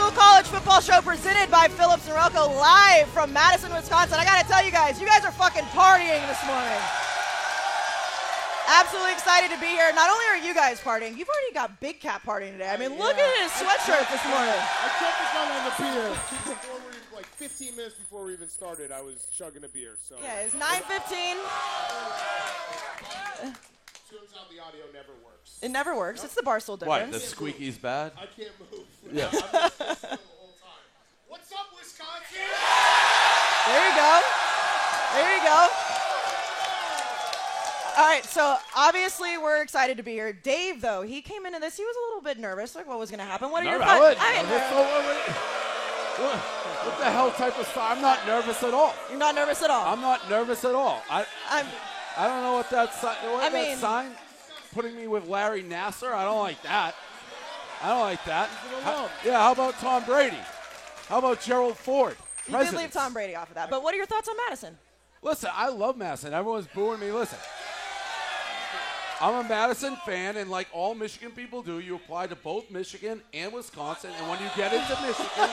Barstool College Football Show presented by Phillips and Relco live from Madison, Wisconsin. I got to tell you guys are fucking partying this morning. Absolutely excited to be here. Not only are you guys partying, you've already got Big Cat partying today. I mean, look at his sweatshirt this morning. I checked this out on the beer. Like 15 minutes before we even started, I was chugging a beer. So yeah, it's 9:15. Turns out the audio never works. It never works. It's the Barstool difference. What, the squeaky's bad? I can't move. Yeah. I'm just still the whole time. What's up, Wisconsin? There you go. There you go. All right, so obviously we're excited to be here. Dave, though, he came into this, he was a little bit nervous, like what was going to happen. What are your thoughts? What the hell type of style? I'm not nervous at all. You're not nervous at all? I'm not nervous at all. I don't know what that sign putting me with Larry Nassar. I don't like that. How about Tom Brady? How about Gerald Ford? You did leave Tom Brady off of that. But what are your thoughts on Madison? Listen, I love Madison. Everyone's booing me. Listen, I'm a Madison fan, and like all Michigan people do, you apply to both Michigan and Wisconsin, and when you get into Michigan,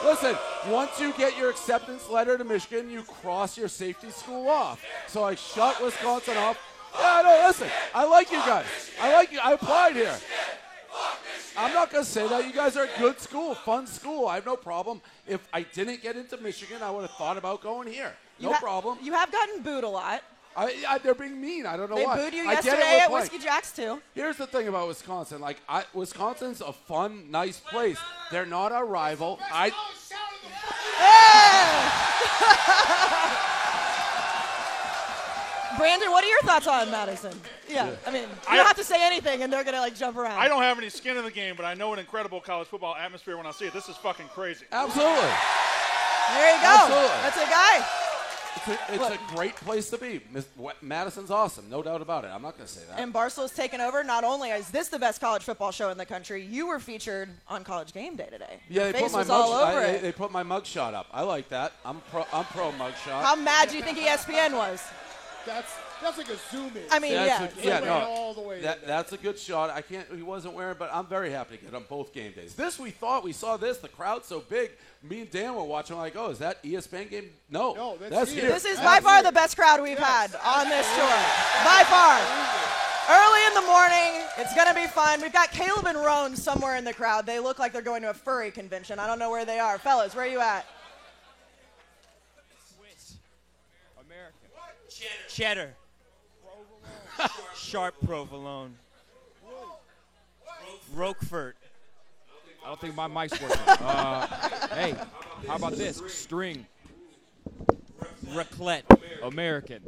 listen, once you get your acceptance letter to Michigan, you cross your safety school off. So I shut Wisconsin off. Yeah, no, listen, I like you guys. I like you. I applied here. I'm not going to say that. You guys are a good school, fun school. I have no problem. If I didn't get into Michigan, I would have thought about going here. No problem. You have gotten booed a lot. They're being mean. I don't know why. They booed you yesterday at Whiskey Jack's, too. Here's the thing about Wisconsin. Wisconsin's a fun, nice place. They're not our rival. Brandon, what are your thoughts on Madison? Yeah, I mean, you don't have to say anything, and they're going to, jump around. I don't have any skin in the game, but I know an incredible college football atmosphere when I see it. This is fucking crazy. Absolutely. There you go. Absolutely. That's a guy. It's a great place to be. Madison's awesome, no doubt about it. I'm not going to say that. And Barstool's taken over. Not only is this the best college football show in the country, you were featured on College Game Day today. Yeah, they put my mugshot up. I like that. I'm pro mugshot. How mad do you think ESPN was? That's like a zoom in. I mean, all the way. That's a good shot. He wasn't wearing, but I'm very happy to get on both game days. We saw this. The crowd's so big. Me and Dan were watching. Like, oh, is that ESPN game? No, that's here. This is by far the best crowd we've had on this tour. By far. Early in the morning. It's going to be fun. We've got Caleb and Roan somewhere in the crowd. They look like they're going to a furry convention. I don't know where they are. Fellas, where are you at? Cheddar. Sharp provolone. Roquefort. I don't think my mic's working. Hey, how about this? String. Raclette. American.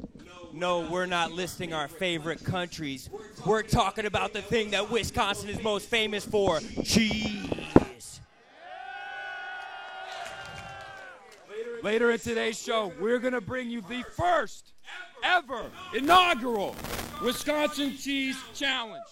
No, we're not listing our favorite countries. We're talking about the thing that Wisconsin is most famous for, cheese. Later in today's show, we're going to bring you the first ever inaugural Wisconsin Cheese Challenge.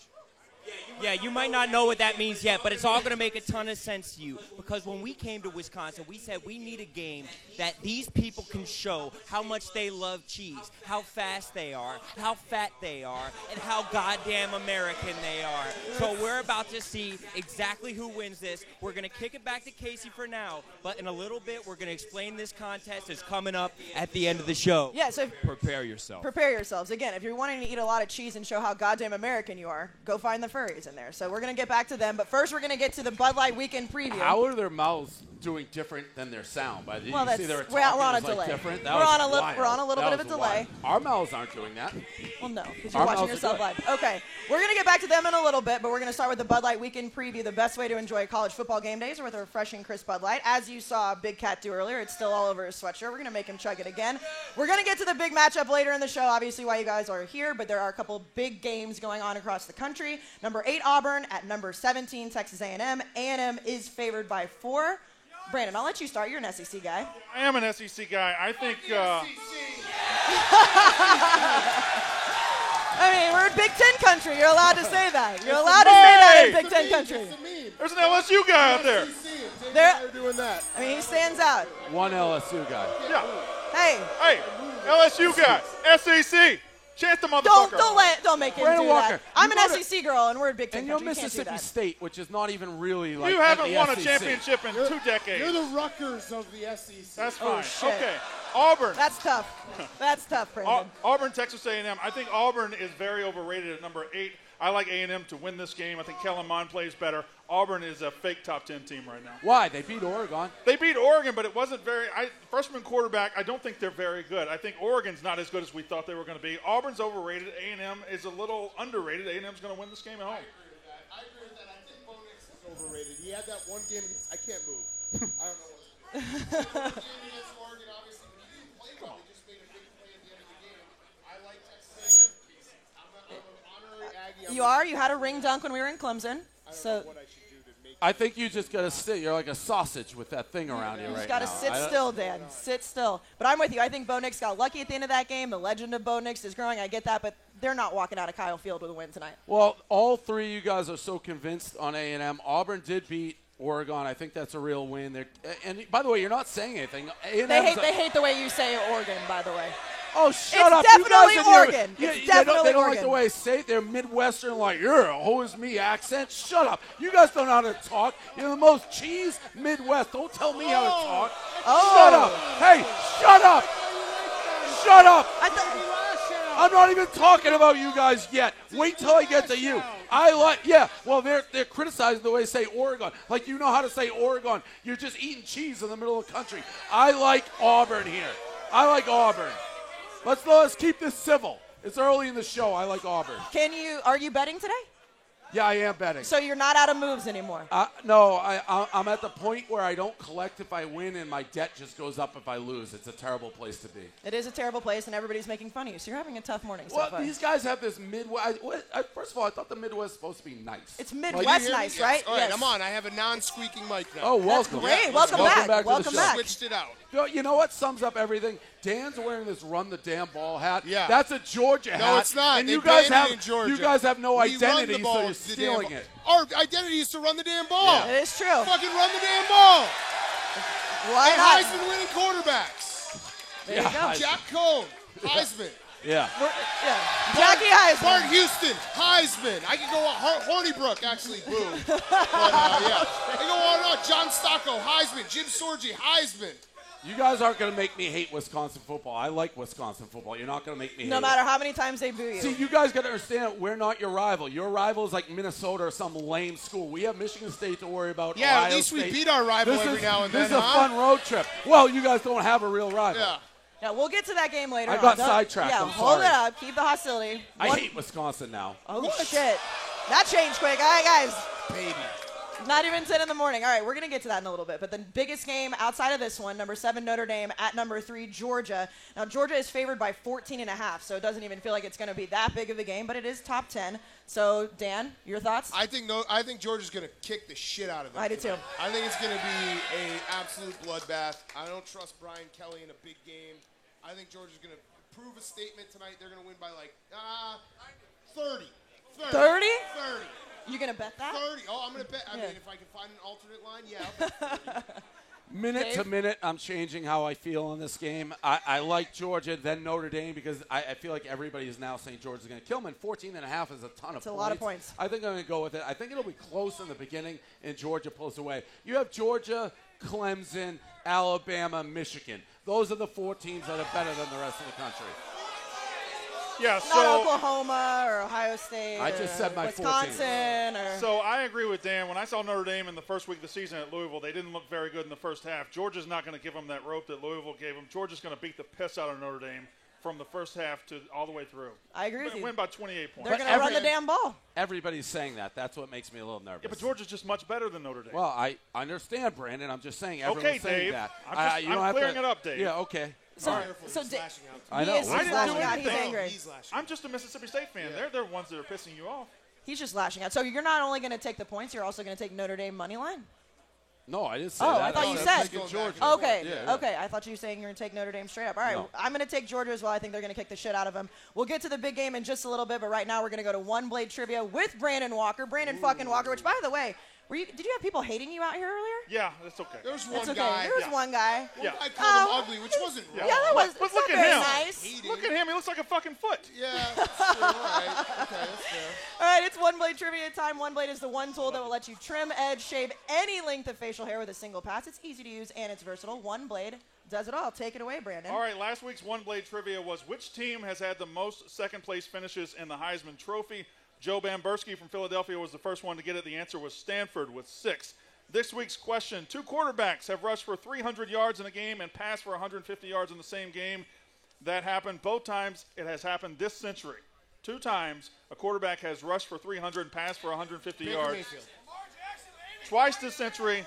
Yeah, you might not know what that means yet, but it's all going to make a ton of sense to you. Because when we came to Wisconsin, we said we need a game that these people can show how much they love cheese, how fast they are, how fat they are, and how goddamn American they are. So we're about to see exactly who wins this. We're going to kick it back to Casey for now, but in a little bit, we're going to explain this contest. It's coming up at the end of the show. Yeah, so prepare yourself. Prepare yourselves. Again, if you're wanting to eat a lot of cheese and show how goddamn American you are, go find the furries in there. So we're going to get back to them, but first we're going to get to the Bud Light Weekend Preview. How are their mouths doing different than their sound? We're on a delay. We're on a little bit of a delay. Our mouths aren't doing that. Well, no, because you're watching yourself live. Okay, we're going to get back to them in a little bit, but we're going to start with the Bud Light Weekend Preview. The best way to enjoy college football game days are with a refreshing crisp Bud Light. As you saw Big Cat do earlier, it's still all over his sweatshirt. We're going to make him chug it again. We're going to get to the big matchup later in the show, obviously why you guys are here, but there are a couple big games going on across the country. Number 8, Auburn at number 17, Texas A&M. A&M is favored by 4. Brandon, I'll let you start. You're an SEC guy. I am an SEC guy. I think. I mean, we're in Big Ten country. You're allowed to say that. You're allowed to say that in Big Ten country. There's an LSU guy out there. They're doing that. I mean, he stands out. One LSU guy. Yeah. Hey, LSU guy. SEC. Chance the motherfucker. Don't make him Brandon do Walker, that. I'm you an go to- SEC girl, and we're a Big Ten And you're country. You can't do Mississippi that. State, which is not even really like You haven't at the won a SEC. championship in 2 decades. You're the Rutgers of the SEC. That's Oh, fine. shit. Okay. Auburn. That's tough. That's tough, Brandon. Auburn, Texas A&M. I think Auburn is very overrated at number 8. I like A&M to win this game. I think Kellen Mond plays better. Auburn is a fake top 10 team right now. Why? They beat Oregon. They beat Oregon, but it wasn't very freshman quarterback, I don't think they're very good. I think Oregon's not as good as we thought they were going to be. Auburn's overrated. A&M is a little underrated. A&M's going to win this game at home. I agree with that. I think Bo Nix is overrated. He had that one game. I can't move. I don't know what's game against Oregon, obviously, but he didn't play well. He just made a big play at the end of the game. I like Texas A&M. I'm an honorary Aggie. You are. You had a ring dunk when we were in Clemson. So What I should do to make I think you just got to sit. You're like a sausage with that thing around you you right just got to now. sit I don't- still, Dan. Sit still. But I'm with you. I think Bo Nix got lucky at the end of that game. The legend of Bo Nix is growing. I get that, but they're not walking out of Kyle Field with a win tonight. Well, all three of you guys are so convinced on A&M. Auburn did beat Oregon. I think that's a real win. And by the way, you're not saying anything. A&M's They hate the way you say Oregon, by the way. Oh, shut It's up. definitely you guys are Oregon. Yeah, It's they don't definitely like Oregon. the way I say it. They're Midwestern, like, you're a who's me accent. Shut up. You guys don't know how to talk. You're the most cheese Midwest. Don't tell me how to talk. Shut up. Hey, shut up. Shut up. I'm not even talking about you guys yet. Wait till I get to you. Well, they're criticizing the way they say Oregon. Like, you know how to say Oregon. You're just eating cheese in the middle of the country. I like Auburn here. I like Auburn. Let's keep this civil. It's early in the show. I like Auburn. Are you betting today? Yeah, I am betting. So you're not out of moves anymore. No, I'm at the point where I don't collect if I win, and my debt just goes up if I lose. It's a terrible place to be. It is a terrible place, and everybody's making fun of you. So you're having a tough morning so Well, far. these guys have this Midwest. First of all, I thought the Midwest was supposed to be nice. It's You Midwest hear me? nice, Yes. right? All right, Yes. I'm on. I have a non-squeaking mic now. Oh, welcome. great. Yeah, Welcome back. to the Welcome show. back. Switched it out. You know what sums up everything? Dan's wearing this "Run the Damn Ball" hat. Yeah. That's a Georgia hat. No, it's not. And They you guys banned it in Georgia. you guys have no We run the identity, ball so you're with the damn stealing ball. it. Our identity is to run the damn ball. It is true. Fucking run the damn ball. Why And not? Heisman winning quarterbacks. There you go. Jack Cone, Heisman. Yeah. Yeah. Jackie Heisman. Bart Houston, Heisman. I could go on. Hornibrook, actually, boo. But, yeah. I can go on and on. John Stocco, Heisman. Jim Sorgi, Heisman. You guys aren't going to make me hate Wisconsin football. I like Wisconsin football. You're not going to make me hate No it. matter how many times they boo you. See, you guys got to understand, we're not your rival. Your rival is like Minnesota or some lame school. We have Michigan State to worry about. Yeah, Ohio at least we State. beat our rival This every is- now and then, This is a huh? fun road trip. Well, you guys don't have a real rival. Yeah. Now, we'll get to that game later. I on. got Don't- sidetracked. Yeah, I'm hold sorry. it up. Keep the hostility. I One- hate Wisconsin now. Oh, shit. That changed quick. All right, guys. Baby. Not even 10 in the morning. All right, we're going to get to that in a little bit. But the biggest game outside of this one, number 7 Notre Dame at number 3 Georgia. Now, Georgia is favored by 14.5, so it doesn't even feel like it's going to be that big of a game, but it is top 10. So, Dan, your thoughts? I think Georgia's going to kick the shit out of them. I do too. I think it's going to be an absolute bloodbath. I don't trust Brian Kelly in a big game. I think Georgia's going to prove a statement tonight. They're going to win by like 30. 30? 30. You going to bet that? 30. Oh, I'm going to bet. I Yeah. mean, if I can find an alternate line, yeah. I'll bet 30. Minute to Dave? minute, I'm changing how I feel in this game. I like Georgia, then Notre Dame, because I feel like everybody is now saying Georgia's going to kill them, and 14.5 is a ton of points. a lot of points. I think I'm going to go with it. I think it'll be close in the beginning, and Georgia pulls away. You have Georgia, Clemson, Alabama, Michigan. Those are the 4 teams that are better than the rest of the country. Yeah, Not so Oklahoma or Ohio State I just or said my 14. Wisconsin or... I agree with Dan. When I saw Notre Dame in the first week of the season at Louisville, they didn't look very good in the first half. Georgia's not going to give them that rope that Louisville gave them. Georgia's going to beat the piss out of Notre Dame from the first half to all the way through. I agree with you. Win by 28 points. They're going to run the damn ball. Everybody's saying that. That's what makes me a little nervous. Yeah, but Georgia's just much better than Notre Dame. Well, I understand, Brandon. I'm just saying everyone's Okay, saying Dave. that. I'm you don't have clearing to- it up, Dave. Yeah, okay. So, Careful, so he's Da- lashing out. I know. He is I didn't lashing do out. He's anything. angry. He's lashing I'm just a Mississippi State fan. Yeah. They're the ones that are pissing you off. He's just lashing out. So you're not only going to take the points, you're also going to take Notre Dame money line? No, I didn't say Oh, that. I thought you said said. taking Georgia. Okay, Yeah. okay. I thought you were saying you're going to take Notre Dame straight up. All right, No. I'm going to take Georgia as well. I think they're going to kick the shit out of them. We'll get to the big game in just a little bit, but right now we're going to go to One Blade Trivia with Brandon Walker. Brandon fucking Walker, which, by the way, Did you have people hating you out here earlier? Yeah, that's okay. There was That's one okay. guy. There was one guy. Yeah. I called him ugly, which wasn't Yeah, wrong. that was. But It's look not at very him. nice. Look at him. He looks like a fucking foot. Yeah, that's true. All right. Okay, that's fair. All right, it's One Blade trivia time. One Blade is the one tool that will let you trim, edge, shave any length of facial hair with a single pass. It's easy to use and it's versatile. One Blade does it all. Take it away, Brandon. All right, last week's One Blade trivia was which team has had the most second-place finishes in the Heisman Trophy? Joe Bamberski from Philadelphia was the first one to get it. The answer was Stanford with 6. This week's question, 2 quarterbacks have rushed for 300 yards in a game and passed for 150 yards in the same game. That happened both times. It has happened this century. 2 times a quarterback has rushed for 300 and passed for 150 yards. Mayfield. Twice this century.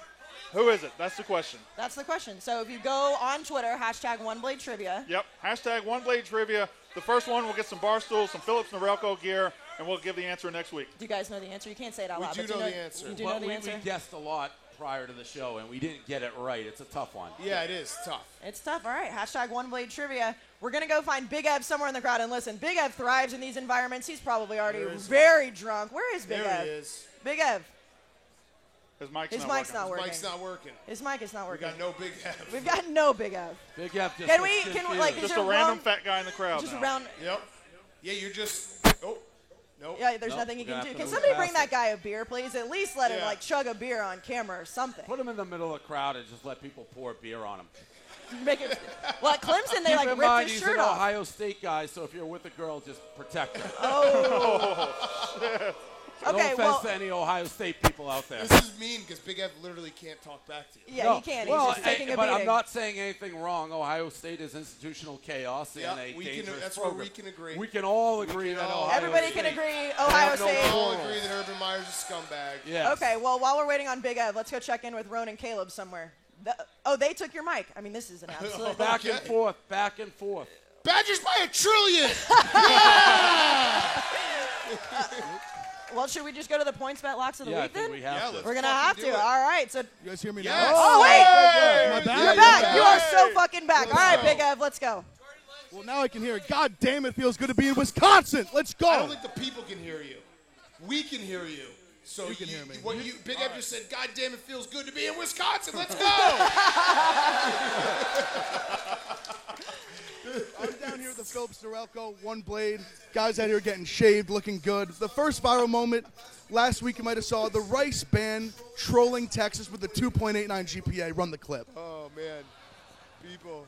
Who is it? That's the question. That's the question. So if you go on Twitter, #One Blade Trivia. Yep. #One Blade Trivia. The first one will get some bar stools, some Phillips Norelco gear, and we'll give the answer next week. Do you guys know the answer? You can't say it out We loud. do but know the answer. You do know the we answer? guessed a lot prior to the show, and we didn't get it right. It's a tough one. Yeah, it is tough. It's tough. All right. #One Blade Trivia. We're going to go find Big Ev somewhere in the crowd. And listen, Big Ev thrives in these environments. He's probably already very drunk. Where is Big There Ev? he is. Big Ev. His mic's His not mic's working. not working. Mike's not working. His mic is not We working. got no big head. We've got no Big Ev. Big F just Can looks we, like, confused. is Just there a random round, fat guy in the crowd just now. around, Yep. Yeah, you're just. Oh. Nope. yeah, there's Nope, nothing you we're can gonna do. have Can to somebody move bring past that guy a beer, please? At least let him, Yeah. like, chug a beer on camera or something. Put him in the middle of the crowd and just let people pour beer on him. Make it. Well, at Clemson, they, Keep like, in ripped mind, his he's shirt an off. Ohio State guy, so if you're with a girl, just protect her. No Okay, offense well, to any Ohio State people out there. This is mean because Big Ev literally can't talk back to you. yeah, No. he can't. Well, He's just taking a but beating. I'm not saying anything wrong. Ohio State is institutional chaos Yeah, and a we can- dangerous that's where program. we can agree. We can all agree that all- Ohio Everybody State. can agree. Ohio have no State. We all Moral. agree that Urban Meyer's a scumbag. Yes. Okay, well, while we're waiting on Big Ev, let's go check in with Ron and Caleb somewhere. They took your mic. I mean, this is an absolute. Back and Okay. forth, back and forth. Badgers by 1 trillion! Well, should we just go to the points bet locks of the Yeah, I week think then? we have Yeah, to. let's We're gonna fucking have do to. it. All right. So You guys hear me Yes. now? Oh, wait. Am I back? you're back. back. You are so Hey. fucking back. All right, Big Ev, let's go. Well, now I can hear it. God damn, it feels good to be in Wisconsin. Let's go. I don't think the people can hear you. We can hear you. So You can hear me. What Big Ev just said, God damn, it feels good to be in Wisconsin. Let's go! I'm down here with the Phillips Norelco, One Blade. Guys out here getting shaved, looking good. The first viral moment last week, you might have saw the Rice Band trolling Texas with the 2.89 GPA. Run the clip. Oh, man. People.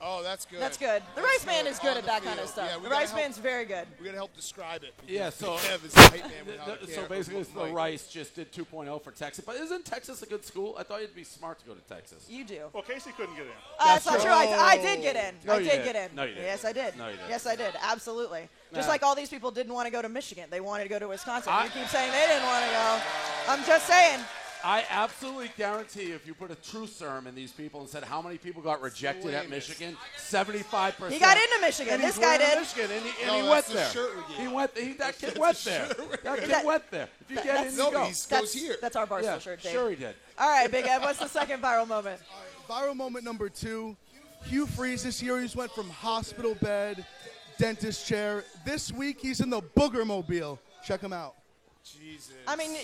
Oh, that's good. That's good. The That's Rice Band is good on at the that kind of field. stuff. Yeah, we The gotta Rice help- Band's very good. We got to help describe it. Yeah, so Big Ev is the hype man without a so camera. basically, the Like, Rice just did 2.0 for Texas. But isn't Texas a good school? I thought you'd be smart to go to Texas. You do. Well, Casey couldn't get in. That's not true. I did get in. No, I you did didn't. get in. No, you didn't. Yes, I did. No, you didn't. Yes, I did. Absolutely. Just Nah. like all these people didn't want to go to Michigan. They wanted to go to Wisconsin. You keep saying they didn't want to go. I'm just saying. I absolutely guarantee if you put a true serum in these people and said how many people got rejected at Lamest. Michigan, 75%. He got into Michigan. And This he's guy wearing did. Michigan, and he No, went that's the there. shirt we gave He him. went. That kid That's went the there. shirt. That kid That- went there. If you get that's- in, No, you go. he goes here. That's our Barstool Yeah, shirt, Dave. sure he did. All right, Big Ev, what's the second viral moment? Viral moment number 2. Hugh Freeze this year, he's went from hospital bed, dentist chair. This week, he's in the Booger Mobile. Check him out. Jesus. I mean,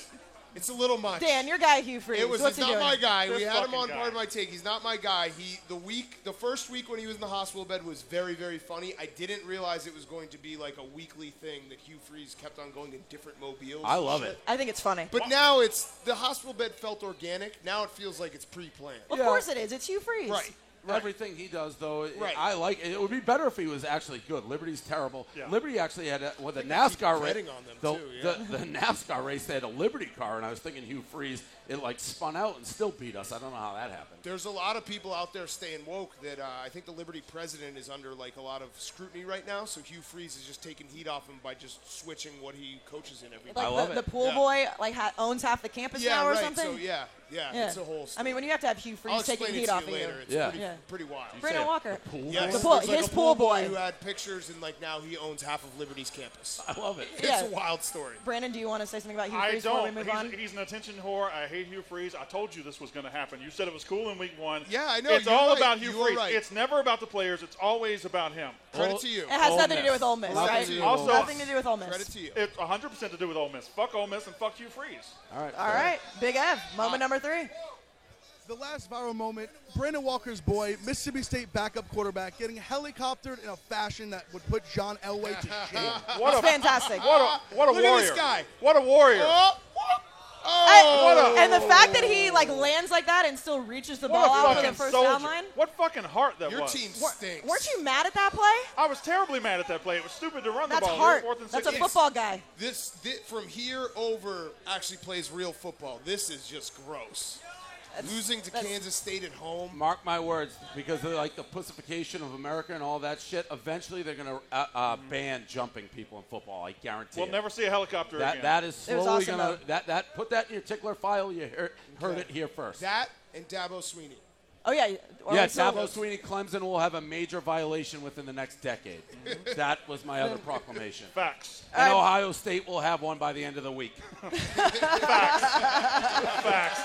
it's a little much. Dan, your guy Hugh Freeze. It's What's he not doing? my guy. This We had him fucking on guy. part of my take. He's not my guy. The first week when he was in the hospital bed was very, very funny. I didn't realize it was going to be like a weekly thing that Hugh Freeze kept on going to different mobiles. I and love shit. it. I think it's funny. But now the hospital bed felt organic. Now it feels like it's pre-planned. Of Yeah. course it is. It's Hugh Freeze. Right. Everything he does, though, Right. I like it. It would be better if he was actually good. Liberty's terrible. Yeah. Liberty actually had the they NASCAR keep race. betting on them, too, yeah. The NASCAR race, they had a Liberty car, and I was thinking Hugh Freeze, it like spun out and still beat us. I don't know how that happened. There's a lot of people out there staying woke that I think the Liberty president is under like a lot of scrutiny right now. So Hugh Freeze is just taking heat off him by just switching what he coaches in every Like I love the it. pool Yeah. boy owns half the campus now or right. something? So yeah, Yeah. it's a whole. I mean, when you have to have Hugh I'll Freeze taking explain it heat to off you of you. later. It's Yeah. pretty pretty wild. Brandon Walker. Yes, The pool- there's like his a pool pool boy. who had pictures, and like now he owns half of Liberty's campus. I love it. It's Yeah. a wild story. Brandon, do you want to say something about Hugh I Freeze before we don't. move on? He's an attention whore. I hate Hugh Freeze. I told you this was going to happen. You said it was cool in week 1. Yeah, I know. It's You're all right. about Hugh You are Freeze. right. It's never about the players. It's always about him. Credit to you. It has Ole nothing to do Miss. with Ole Miss, Nothing right? to do with Ole Miss. Nothing to do with Ole Miss. Credit to you. It's 100% to do with Ole Miss. Fuck Ole Miss and fuck Hugh Freeze. All right. All right, Big Ev, moment number 3. The last viral moment, Brandon Walker's boy, Mississippi State backup quarterback, getting helicoptered in a fashion that would put John Elway to shame. What a Fantastic. what a Look warrior. at this guy. What a warrior. And the fact that he like lands like that and still reaches the What ball a out for fucking the first soldier. down line. What fucking heart that Your was. team stinks. Weren't you mad at that play? I was terribly mad at that play. It was stupid to run That's the ball. heart. They were 4th and That's a 6. football guy. This from here over actually plays real football. This is just gross. Losing to Kansas State at home. Mark my words, because of like the pussification of America and all that shit, eventually they're going to ban jumping people in football. I guarantee We'll it. never see a helicopter that again. that is It was slowly awesome, going to put that in your tickler file. You heard it here first. That and Dabo Sweeney. Oh yeah. Yeah, So- Dabo Sweeney, Clemson will have a major violation within the next decade. That was my other proclamation. Facts. And Ohio State will have one by the end of the week. Facts.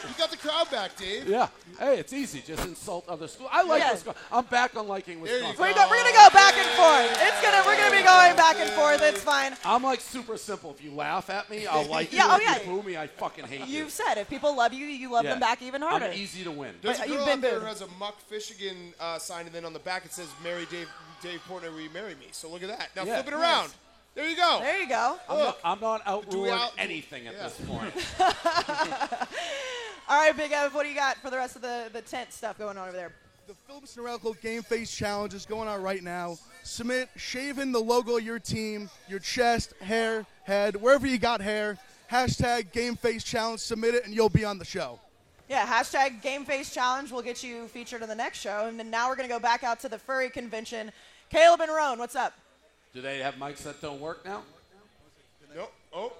You got the crowd back, Dave. Yeah. Hey, it's easy. Just insult other schools. I like Yeah. Wisconsin. I'm back on liking There you Wisconsin. go. We're gonna go back and forth. We're gonna be going back and forth. It's fine. I'm like super simple. If you laugh at me, I'll like you. Yeah, oh, If yeah. you boo me, I fucking hate you. You've said if people love you, you love them back even harder. I'm easy to win. There's But a you've girl been out there booed. who has a Muck Fishigan sign, and then on the back it says, "Marry Dave Portnoy, will you marry me?" So look at that. Now Yeah. flip it around. There you go. There you go. I'm not Do we outruling out- anything at Yeah. this point. All right, Big Ev, what do you got for the rest of the tent stuff going on over there? The Phillips Norelco Game Face Challenge is going on right now. Submit shaving the logo of your team, your chest, hair, head, wherever you got hair. Hashtag Game Face Challenge. Submit it, and you'll be on the show. Yeah, hashtag Game Face Challenge will get you featured in the next show. And then now we're going to go back out to the furry convention. Caleb and Roan, what's up? Do they have mics that don't work now? Nope. Oh.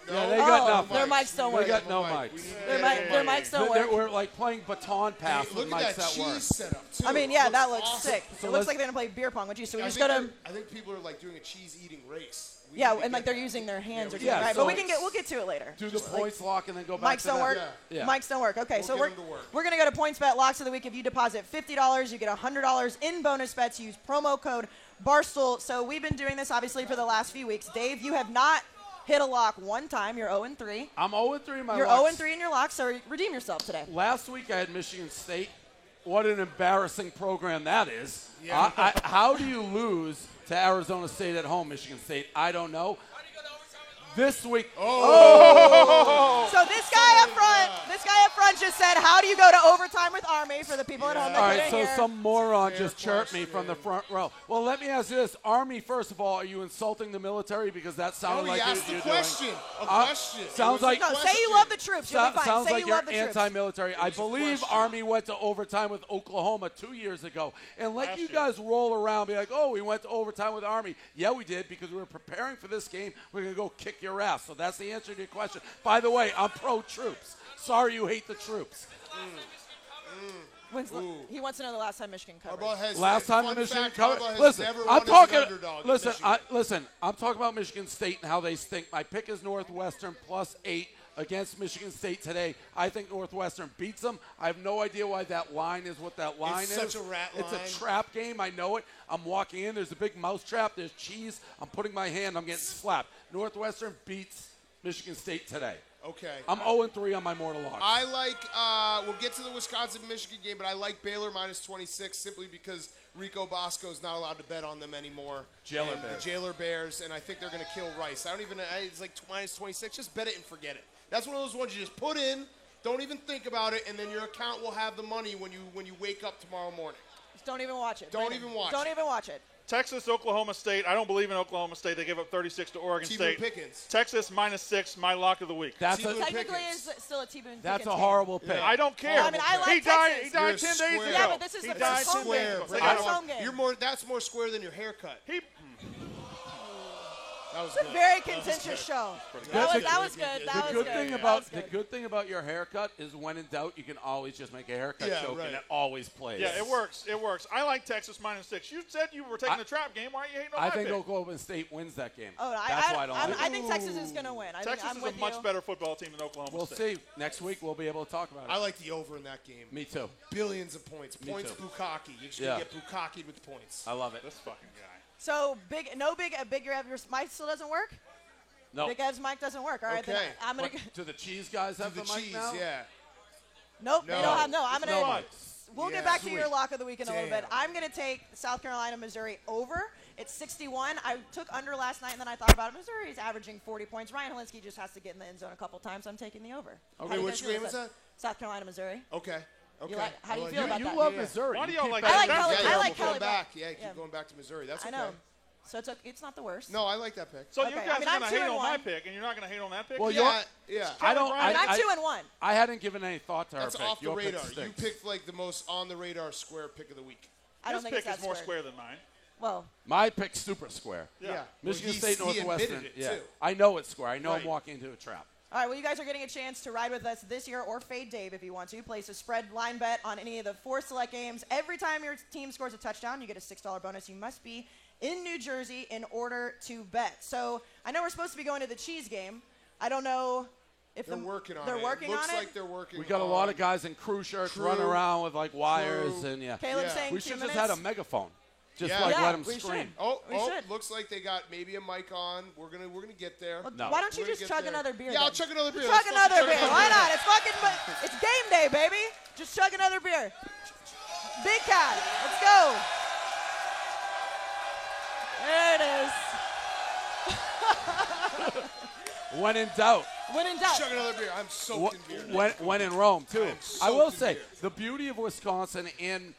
Yeah, they got Oh, no their mics. mics don't They work. got no We mics. need Their mics don't work. We're like playing baton pass Hey, with look mics at that that work. cheese setup too. I mean, yeah, that looks awesome. sick. So It looks let's- like they're going to play beer pong with you. So we I just think go to... they're- I think people are like doing a cheese eating race. We Yeah, need to and like get- they're using their hands or something, Yeah, right? so But we'll get to it later. Do the points lock and then go back Mics to don't that. work. Yeah. Mics don't work. Okay, so get we're 'em to work. we're gonna go to PointsBet Locks of the Week. If you deposit $50, you get $100 in bonus bets. Use promo code Barstool. So we've been doing this obviously for the last few weeks. Dave, you have not hit a lock one time. You're 0-3. I'm 0-3 in my You're locks. 0-3 in your locks. So redeem yourself today. Last week I had Michigan State. What an embarrassing program that is. Yeah. How do you lose to Arizona State at home, Michigan State? I don't know. This week, So this guy up front just said, "How do you go to overtime with Army?" For the people at home that all right, couldn't so hear. some moron just Fair chirped me question. from the front row. Well, let me ask you this. Army, first of all, are you insulting the military? Because that sounds No, like he asked you're a doing. question. A question. It sounds was a like- No, say you question. love the troops. You'll be fine. Sounds say like you you're love the troops. anti-military. I was a believe question. Army went to overtime with Oklahoma 2 years ago. And let Last you year. guys roll around, be like, oh, we went to overtime with Army. Yeah, we did, because we were preparing for this game. We're going to go kick your ass. So that's the answer to your question. By the way, I'm pro-troops. Sorry you hate the troops. He wants to know the last time Michigan covered. Harbaugh has Last time fun the Michigan fact, covered. Harbaugh has Listen, never I'm won as an talking. underdog in Michigan. Listen. I'm talking about Michigan State and how they stink. My pick is Northwestern +8 against Michigan State today. I think Northwestern beats them. I have no idea why that line is what that line is. such a rat It's line. a trap game. I know it. I'm walking in. There's a big mouse trap. There's cheese. I'm putting my hand. I'm getting slapped. Northwestern beats Michigan State today. Okay. I'm 0-3 on my mortal lock. I like, we'll get to the Wisconsin-Michigan game, but I like Baylor -26 simply because Rico Bosco is not allowed to bet on them anymore. Jailer And Bears. The Jailer Bears, and I think they're going to kill Rice. It's like -26. Just bet it and forget it. That's one of those ones you just put in, don't even think about it, and then your account will have the money when you wake up tomorrow morning. Just don't even watch it. Don't Brandon. even watch Don't it. even watch it. Texas, Oklahoma State. I don't believe in Oklahoma State. They gave up 36 to Oregon T-Boone State. Pickens. Texas -6, my lock of the week. That's T-Boone a, Technically, Pickens. is still a T-Boone. that's Pickens a game. horrible pick. I don't care. Well, I mean, I like he died. Texas. He died You're 10 days square. ago. Yeah, but this is he the died first home 10 days game. ago. It's They the got first him. home game. That's more square than your haircut. He That was It's a good. very contentious show. That was good. The good thing about your haircut is when in doubt, you can always just make a haircut joke, and it always plays. Yeah, it works. It works. I like Texas -6. You said you were taking the trap game. Why are you hating on I my think pick? Oklahoma State wins that game. Oh, That's why I don't like it. I think Texas is going to win. Texas I'm is with a much you. better football team than Oklahoma We'll State. see. Next week, we'll be able to talk about it. I like the over in that game. Me too. Billions of points. Me Points too. Bukaki. You're just going to get Bukaki'd with points. I love it. This fucking guy. So, big Ev, your mic still doesn't work? No. Big Ev's mic doesn't work. All right, then Okay. I'm going to. Do the cheese guys have The the mic cheese, now? yeah. Nope, they don't have. No, I'm going to. No. We'll get Yeah. back to your lock of the week in a little bit. Damn. I'm going to take South Carolina, Missouri over. It's 61. I took under last night, and then I thought about it. Missouri's averaging 40 points. Ryan Helinski just has to get in the end zone a couple times. I'm taking the over. How do you which guys feel game about is that? South Carolina, Missouri. Okay. Okay. How do you I feel about You that? love Missouri. Why do You y'all keep like that- I like that? Kelly. Yeah, I like keep Kelly going back. Bryant. Yeah, keep going back to Missouri. That's okay. I know. So it's not the worst. No, I like that pick. So Okay, you I guys mean, are I'm going to hate 2-1. on my pick, and you're not going to hate on that pick? Well, Yeah, yeah. I don't. I mean, I'm 2-1. I hadn't given any thought to her That's pick. off the Your pick radar. You stinks. picked like the most on the radar square pick of the week. I don't His think pick it's is that more square. square than mine. Well, My pick's super square. Yeah. Michigan Well, State, he Northwestern. admitted it, Yeah, too. I know it's square. I know Right. I'm walking into a trap. all right, well, you guys are getting a chance to ride with us this year or fade Dave if you want to. Place a spread line bet on any of the 4 select games. Every time your team scores a touchdown, you get a $6 bonus. You must be in New Jersey in order to bet. So I know we're supposed to be going to the cheese game. I don't know if They're working on it. they're working Looks on like it. they're working We got a lot of guys in crew shirts Crew. running around with like wires Crew. and yeah. Caleb's Yeah. saying We 2 should minutes. just had a megaphone. Just Yeah. like Yeah, let them we scream. should. Oh, We should. looks like they got maybe a mic on. We're gonna get there. Well, No. Why don't you We're gonna just get chug there. another beer? Yeah, I'll then? chug another beer. Chug Let's fucking another chug beer. another Why beer. not? It's game day, baby. Just chug another beer. Big Cat, let's go. There it is. When in doubt. When in doubt. Chug another beer. I'm soaked in beer. When in Rome too. soaked I will in say beer. the beauty of Wisconsin in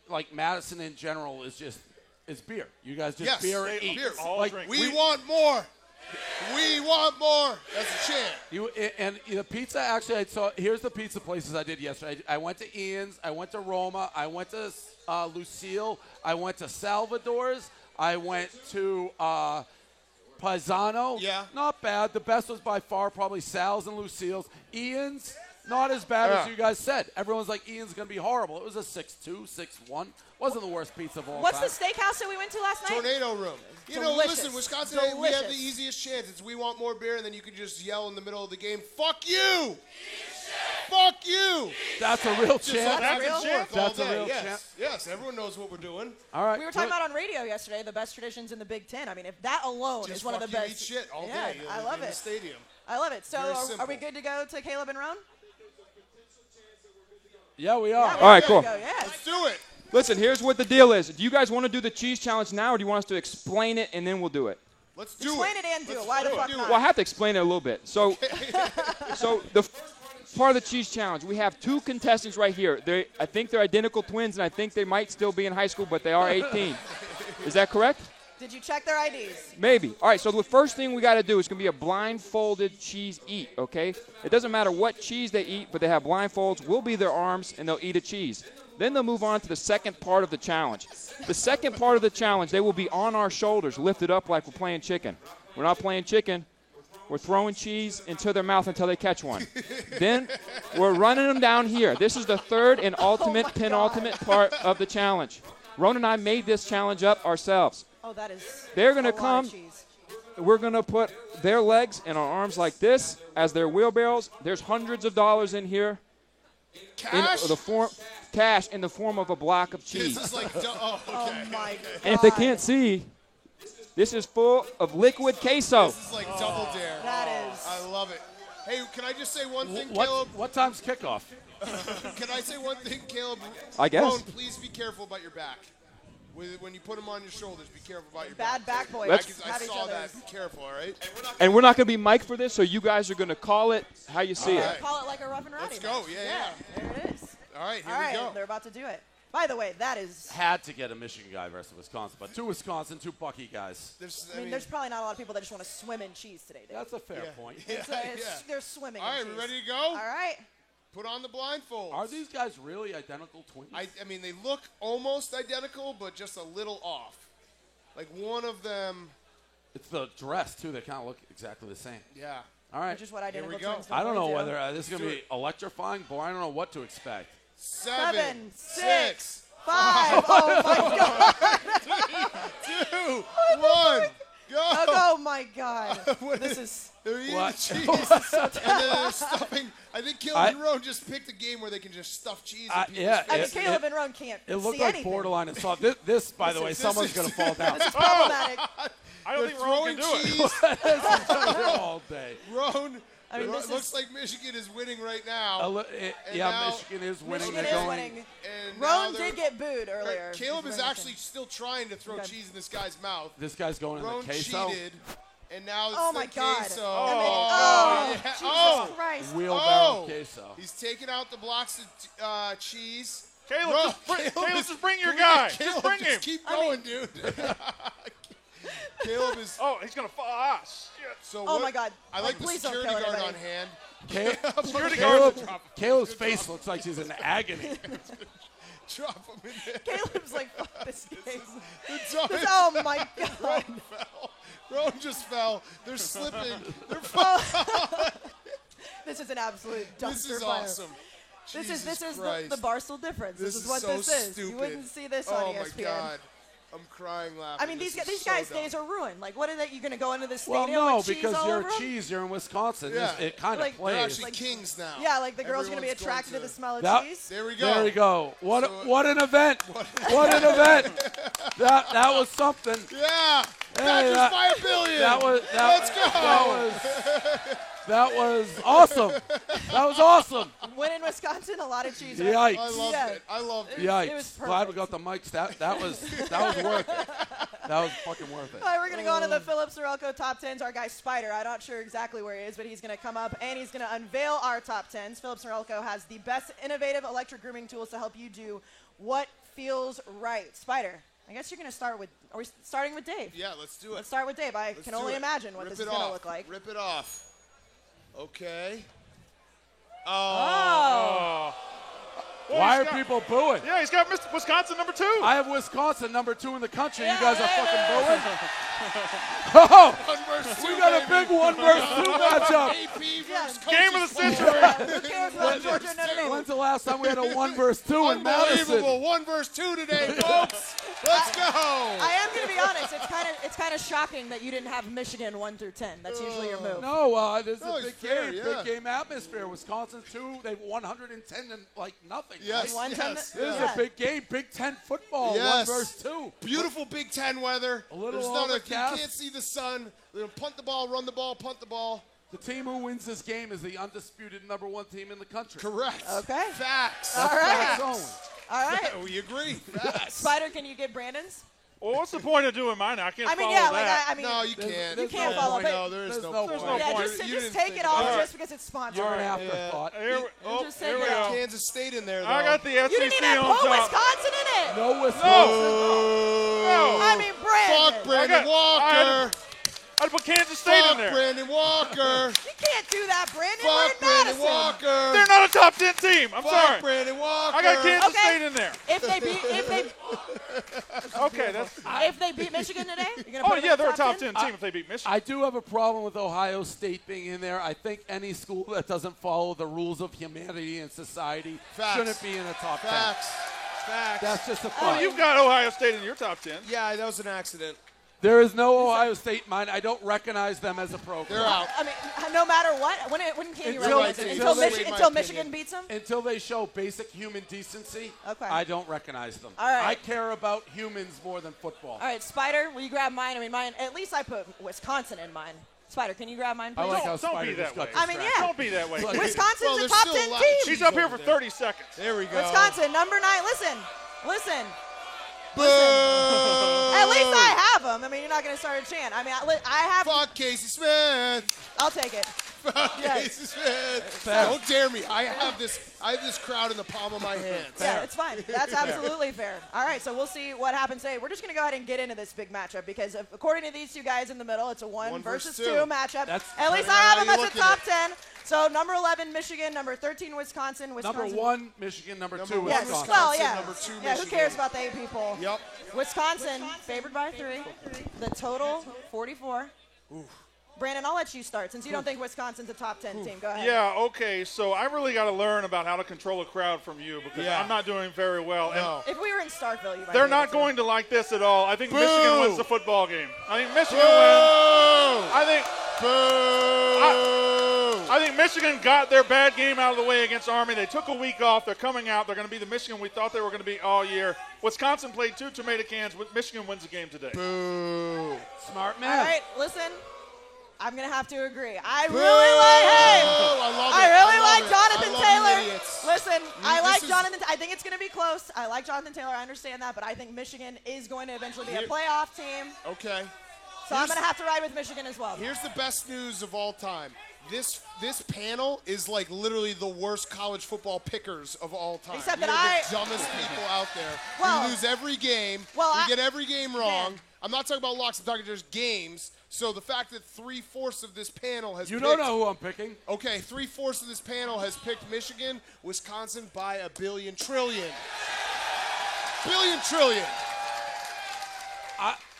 like Madison in general is just beer. You guys just Yes, beer they- and eat. beer. All Like drink. We want more. We want more. That's a chant. And the pizza, actually, I saw. Here's the pizza places I did yesterday. I went to Ian's. I went to Roma. I went to Lucille. I went to Salvador's. I went to Paisano. Yeah. Not bad. The best was by far probably Sal's and Lucille's. Ian's, not as bad as Yeah. you guys said. Everyone's like, Ian's going to be horrible. It was a 6-2, 6-1. Wasn't the worst pizza of all What's time. the steakhouse that we went to last night? Tornado room. You know, Delicious. listen, Wisconsin, we have the Delicious. easiest chance. It's we want more beer, and then you can just yell in the middle of the game, "Fuck you! Fuck you!" That's a real Just chant. back and real? forth all That's a day. real yes. chant. Yes, everyone knows what we're doing. All right. We were talking good. about on radio yesterday the best traditions in the Big Ten. I mean, if that alone Just is one of the fuck you, best. eat shit all Yeah, day. I love in the it. stadium. I love it. So Very are simple. we good to go to Caleb and Roan? Yeah, we are. Yeah, we're All right, good cool. to go, yes. Let's do it. Listen, here's what the deal is. Do you guys want to do the cheese challenge now, or do you want us to explain it and then we'll do it? Let's do Explain it. it and do Let's it. Why the fuck do not? Well, I have to explain it a little bit. So the part of the cheese challenge, we have 2 contestants right here. I think they're identical twins, and I think they might still be in high school, but they are 18. Is that correct? Did you check their IDs? Maybe. All right, so the first thing we got to do is going to be a blindfolded cheese eat, okay? It doesn't matter what cheese they eat, but they have blindfolds. We'll be their arms, and they'll eat a cheese. Then they'll move on to the second part of the challenge. The second part of the challenge, they will be on our shoulders, lifted up like we're playing chicken. We're not playing chicken. We're throwing cheese into their mouth until they catch one. Then we're running them down here. This is the third and ultimate, my penultimate part of the challenge. Ron and I made this challenge up ourselves. Oh, that is. They're going a to lot come. of cheese. We're going to put their legs and our arms like this as their wheelbarrows. There's hundreds of dollars in here. Cash? In the form, cash in the form of a block of This cheese. is like, oh, Oh okay. my God. And if they can't see, this is full of liquid queso. This is like double dare. That is. I love it. Hey, can I just say one thing, What, Caleb? what time's kickoff? Can I say one thing, Caleb? I guess. Ron, please be careful about your back. When you put them on your shoulders, be careful about your Bad back boys. Let's- I Have each saw that. other's. Be careful, all right? And we're not going to be mic'd for this, so you guys are going to call it how you see All it. right. Call it like a rough and rowdy. Let's go. match. Yeah. There it is. All right, here All right, we go. they're about to do it. By the way, that is. Had to get a Michigan guy versus Wisconsin, but 2 Wisconsin, 2 Bucky guys. There's, I mean, there's probably not a lot of people that just want to swim in cheese today. Dave. That's a fair Yeah. point. Yeah, They're swimming. All in right, cheese. we ready to go? All right. Put on the blindfold. Are these guys really identical twins? I mean, they look almost identical, but just a little off. Like one of them It's the dress, too. They kind of look exactly the same. Yeah. All right. Which is what I did. Here we in the go. Twins I don't know do. whether this is going to be electrifying, boy. I don't know what to expect. 7, 6, 5. Oh my God. 2, 1, go. Oh my God. This is. They're eating What? the cheese, and then they're stuffing. I think Caleb and Roan just picked a game where they can just stuff cheese in people's yeah, I mean, faces. Caleb and Roan can't It looked see like anything. borderline and soft. This by the way, someone's going to fall down. This is problematic. I don't They're think Rowan throwing can do it. cheese. all day. Roan, I mean, this looks is- like Michigan is winning right now. Yeah, now- Michigan is winning. Michigan They're is going. winning. And now Roan they're- did get booed earlier. Caleb He's is wearing actually still trying to throw Okay. cheese in this guy's mouth. This guy's going in Roan the queso. cheated, and now it's Oh the my God. queso. And then- Oh, yeah. Jesus Oh. Christ. Wheelbarrow queso. He's taking out the blocks of cheese. Caleb, Roan, just bring your guy. Caleb, Just bring him. Keep going, dude. Caleb is. Oh, he's going to fall. Ah, shit. So Oh what- my God. I like the Please don't security kill guard anybody. on hand. Security Caleb's face looks like she's in agony. Drop him in there. Caleb's like, fuck this game. It's Oh my God. Roan fell. Roan just fell. They're slipping. They're This is an absolute dumpster This is fire. awesome. This Jesus is Christ. the Barstool difference. This is what so this is. stupid. You wouldn't see this oh on ESPN. my God. I'm crying laughing. I mean, these This is guys' so days dumb. are ruined. Like, what is that? You're going to go into this Well, stadium no, with cheese because all you're over 'em? cheese. You're in Wisconsin. Yeah. It kind of Like, They're plays. actually Like- kings now. Yeah, like the girl's going to be Everyone's attracted to going the smell of That- cheese. There we go. There we go. What So- what an event! What an event! That was something. Yeah. Hey, Packers that- by $1 billion. Let's go. That was awesome. That was awesome. When in Wisconsin, a lot of cheese. Yikes. Right? I loved Yeah. it. I loved it. Yikes! It was Glad we perfect. got the mics. That was worth it. That was fucking worth it. All right, we're going to go on to the Philip Sorelko top 10s. Our guy Spider, I'm not sure exactly where he is, but he's going to come up and he's going to unveil our top 10s. Philip Sorelko has the best innovative electric grooming tools to help you do what feels right. Spider, I guess you're going to start with, are we starting with Dave? Yeah, let's do it. Let's start with Dave. I Let's can do only it. imagine what Rip this is it going to off. look like. Rip it off. Okay. Oh. Why are he's got- people booing? Yeah, he's got Mr. Wisconsin number 2. I have Wisconsin number 2 in the country. You guys are Yeah. fucking booing. Oh, 1 versus 2. we got a big 1 versus 2 matchup. AP Yeah. versus Game of the coaches poll. century. Who cares about Georgia and Notre Dame? When's the last time we had a 1 versus 2 in Madison? Unbelievable. 1 versus 2 today, folks. Let's go. I am going to be honest. It's kind of shocking that you didn't have Michigan 1 through 10. That's usually your move. No, this is No, a it's big fair, game, yeah. big game atmosphere. Wisconsin 2, they've 110 and like nothing. Yes, One time- yes. This Yeah. is a big game, Big Ten football, Yes. 1 versus 2. Beautiful Big Ten weather. A little There's not you overcast. can't see the sun. They'll punt the ball, run the ball, punt the ball. The team who wins this game is the undisputed number 1 team in the country. Correct. Okay. Facts. All right. Facts only. All right. We agree. Facts. Spider, can you get Brandon's? Well, what's the point of doing mine? I can't I mean, follow yeah, that. like I mean, No, you can't. You can't no follow, point. but- No, there is There's no no point. point. yeah, point. just You just didn't take think it about off it. just because it's sponsored. You're an Yeah. afterthought. Here we, oh, just here take we it go. out. Kansas State in there, though. I got the SEC You didn't even on put top. Wisconsin in it. No Wisconsin. No. I mean, Brandon. Fuck Brandon I Walker. I'd put Kansas State in Fuck there. Brandon Walker. You can't do that, Brandon. We're Fuck in Brandon Madison. Walker. They're not a top 10 team. I'm Fuck sorry. Brandon Walker. I got Kansas Okay. State in there. Okay, that's. If they beat Michigan today, you're gonna Oh put them yeah, in they're a the top 10? 10 team if they beat Michigan. I do have a problem with Ohio State being in there. I think any school that doesn't follow the rules of humanity and society Facts. shouldn't be in the top 10. Facts. Facts. That's just a Oh, fact. you've got Ohio State in your top 10. Yeah, that was an accident. There is no Ohio State in mine. I don't recognize them as a program. They're out. I mean, no matter what, when can you Until- recognize it? until they- Until my Michigan opinion. beats them? Until they show basic human decency, Okay. I don't recognize them. All right. I care about humans more than football. All right, Spider, will you grab mine? I mean, mine. At least I put Wisconsin in mine. Spider, can you grab mine, I please? like how Don't Spider be that just got way. I mean, distracted. yeah. Don't be that way. Wisconsin's Well, a there's top still a 10 lot of team. She's up here for 30 seconds. There we go. Wisconsin, number 9. Listen. Boo! At least I have them. I mean, you're not going to start a chant. I mean, I have. Fuck Casey Smith. I'll take it. Yes. Don't dare me. I have this crowd in the palm of my hands. Yeah, it's fine. That's absolutely fair. All right, so we'll see what happens today. We're just going to go ahead and get into this big matchup because according to these two guys in the middle, it's a one versus two matchup. At least I have them as a top 10. So number 11, Michigan. Number 13, Wisconsin. Number 1, Michigan. Number 2, yes. Wisconsin. Well, yeah. Number 2, yeah, who cares about the 8 people? Yep. Wisconsin, favored by 3. The total, 44. Brandon, I'll let you start since you don't think Wisconsin's a top 10 team. Go ahead. Yeah, okay. So I really got to learn about how to control a crowd from you because I'm not doing very well. No. If we were in Starkville, you might They're be not able going to like this at all. I think Boo! Michigan wins the football game. I think Michigan Boo! wins. Boo! I think Michigan got their bad game out of the way against Army. They took a week off. They're coming out. They're going to be the Michigan we thought they were going to be all year. Wisconsin played 2 tomato cans. Michigan wins the game today. Boo! Smart man. All right, listen. I'm going to have to agree. I Boo! really like, hey, I love I it. really I love like it. Jonathan I love Taylor. you idiots. Listen, I like this is- Jonathan. I think it's going to be close. I like Jonathan Taylor. I understand that, but I think Michigan is going to eventually be a playoff team. Okay. So I'm going to have to ride with Michigan as well. Here's the best news of all time. This panel is like literally the worst college football pickers of all time. Except We that are the dumbest people out there. Well- we lose every game. Well, we I- get every game wrong. Man. I'm not talking about locks. I'm talking just games. So the fact that 3/4 of this panel has You picked, don't know who I'm picking. Okay, 3/4 of this panel has picked Michigan, Wisconsin by a billion trillion. Billion trillion.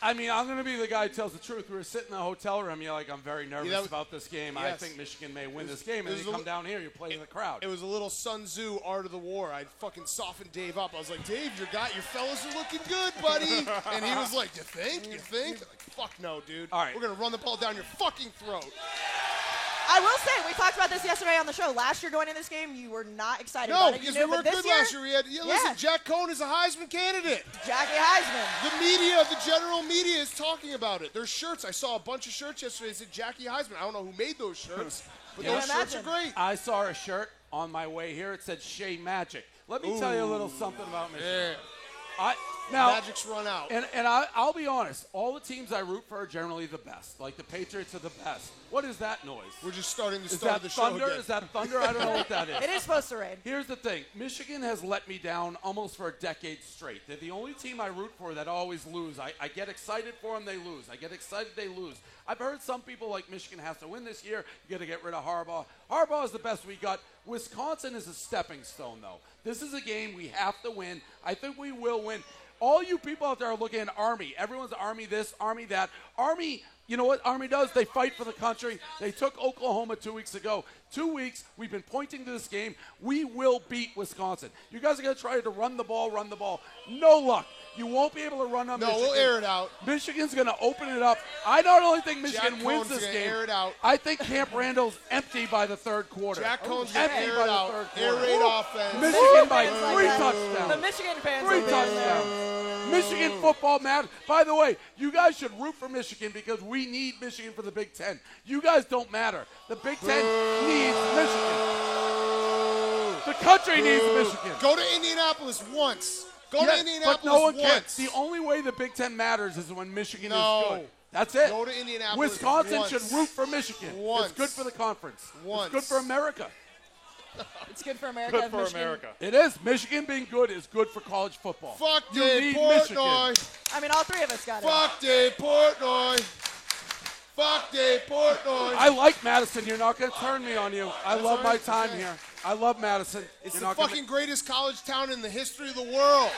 I mean, I'm going to be the guy who tells the truth. We were sitting in the hotel room. You're like, I'm very nervous about this game. I Yes. think Michigan may win this game. And then you come down here, you're playing the crowd. It was a little Sun Tzu art of the war. I fucking softened Dave up. I was like, Dave, your fellas are looking good, buddy. And he was like, you think? You think? I'm like, fuck no, dude. All right. We're going to run the ball down your fucking throat. I will say, we talked about this yesterday on the show. Last year going in this game, you were not excited No, about it. because You knew, we weren't but this good last year. Listen, Jack Cohn is a Heisman candidate. Jackie Heisman. The media, the general media is talking about it. There's shirts. I saw a bunch of shirts yesterday that said Jackie Heisman. I don't know who made those shirts, but those shirts are great. I saw a shirt on my way here. It said Shea Magic. Let me tell you a little something about Michigan. Now, Magic's run out. And I'll be honest, all the teams I root for are generally the best. Like the Patriots are the best. What is that noise? We're just starting to Is start that the show thunder? again. Is that thunder? I don't know what that is. It is supposed to rain. Here's the thing. Michigan has let me down almost for a decade straight. They're the only team I root for that always lose. I get excited for them, they lose. I get excited, they lose. I've heard some people like Michigan has to win this year. You got to get rid of Harbaugh. Harbaugh is the best we got. Wisconsin is a stepping stone, though. This is a game we have to win. I think we will win. All you people out there are looking at Army. Everyone's Army this, Army that. Army, you know what Army does? They fight for the country. They took Oklahoma 2 weeks ago. 2 weeks, we've been pointing to this game. We will beat Wisconsin. You guys are going to try to run the ball. No luck. You won't be able to run on Michigan. No, we'll air it out. Michigan's going to open it up. I not only think Michigan Jack wins Cohn's this gonna game, air it out. I think Camp Randall's empty by the third quarter. Jack Cohn's going to Empty air by it the out. third Air quarter. raid offense. Michigan by Fans like 3 that. touchdowns. The Michigan fans 3 will be in there. touchdowns. Michigan football matters. By the way, you guys should root for Michigan because we need Michigan for the Big Ten. You guys don't matter. The Big Ten needs Michigan. The country needs Michigan. Go to Indianapolis once. Go to Indianapolis but no one once. cares. The only way the Big Ten matters is when Michigan No. is good. That's it. Go to Indianapolis Wisconsin once. should root for Michigan. Once. It's good for the conference. Once. It's good for America. It's good for America. Good if for Michigan- America. It is. Michigan being good is good for college football. Fuck You Dave need Portnoy. Michigan. I mean, all three of us got it. Fuck Dave Portnoy. Fuck Dave Portnoy. I like Madison. You're not going to turn me on you. I love all my right. time here. I love Madison. It's You're the not gonna- fucking greatest college town in the history of the world.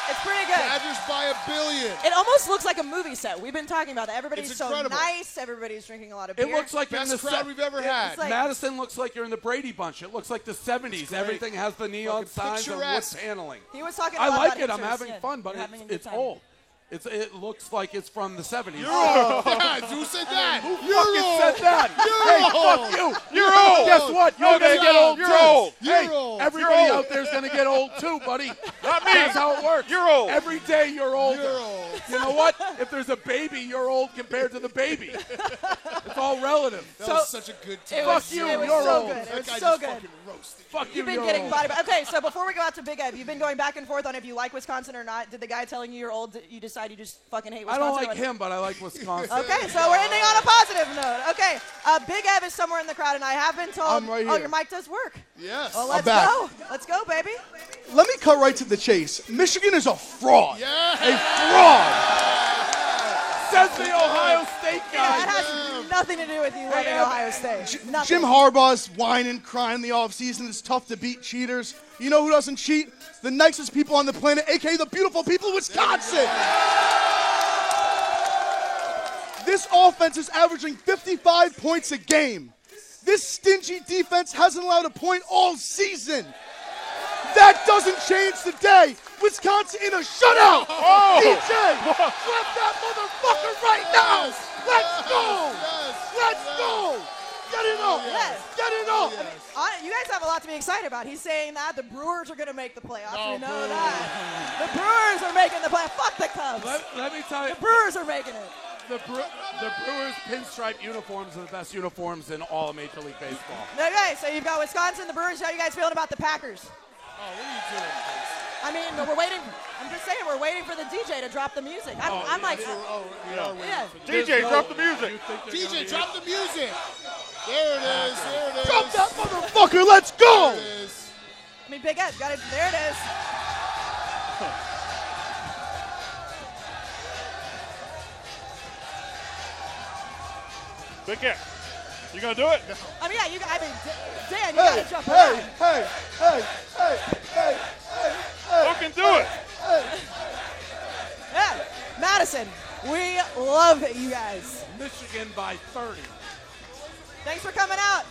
It's pretty good. Badgers by a billion. It almost looks like a movie set. We've been talking about that. Everybody's It's so incredible. nice. Everybody's drinking a lot of It beer. looks like you're in Best the crowd we've ever had. It's like- Madison looks like you're in the Brady Bunch. It looks like the 70s. It's great. Everything has the neon Fucking signs and wood picturesque. paneling. He was talking a I lot like about it. I'm hipsters. having Yeah, fun, but you're having a good it's time. old. It looks like it's from the 70s. You're old. Yeah, who said that? Who You're fucking old. said that? You're Hey, old. fuck you. You're old. Guess what? You're No, going to get old you're too. old. Hey, You're old. everybody You're old. out there's going to get old too, buddy. Not me. That's how it works. You're old. Every day you're older. You're old. You know what? If there's a baby, you're old compared to the baby. It's all relative. That was such a good time. Fuck you, it was you're so old. good. It That was guy so just good. fucking roasted. Fuck you, You've been you're getting old. body. Okay, so before we go out to Big Ev, you've been going back and forth on if you like Wisconsin or not. Did the guy telling you you're old, you decide you just fucking hate I Wisconsin? don't or like what? him, but I like Wisconsin. Okay, so we're ending on a positive note. Okay, Big Ev is somewhere in the crowd, and I have been told. I'm right Oh, here. your mic does work. Yes. Well, I'm let's back. go. Let's go, baby. Let me cut right to the chase. Michigan is a fraud. Yeah. A fraud. Says the Ohio State guy. That has nothing to do with you loving Ohio State. Nothing. Jim Harbaugh's whining, crying in the offseason. It's tough to beat cheaters. You know who doesn't cheat? The nicest people on the planet, a.k.a. the beautiful people of Wisconsin. This offense is averaging 55 points a game. This stingy defense hasn't allowed a point all season. That doesn't change today. Wisconsin in a shutout. Oh. DJ, slap that motherfucker right now. Let's go. Let's go. Get it up. Yes. Get it up. You guys have a lot to be excited about. He's saying that the Brewers are going to make the playoffs. Oh, we know boo. that. The Brewers are making the playoffs. Fuck the Cubs. Let me tell you, The Brewers are making it. the Brewers pinstripe uniforms are the best uniforms in all of Major League Baseball. Okay, so you've got Wisconsin, the Brewers. How you guys feeling about the Packers? Oh, what are you doing? I mean, we're waiting. I'm just saying, we're waiting for the DJ to drop the music. I'm like, We are waiting yeah. for the DJ, drop the music. DJ, drop the music. There it is. There it is. Drop that motherfucker. Let's go. There it is. I mean, Big Ed, got it. There it is. Big Cat, you gonna do it? I mean, yeah, Dan, you Hey, gotta jump hey, around. hey, hey, hey, hey, hey, hey. Fucking do it. Yeah, Madison, we love you guys. Michigan by 30. Thanks for coming out.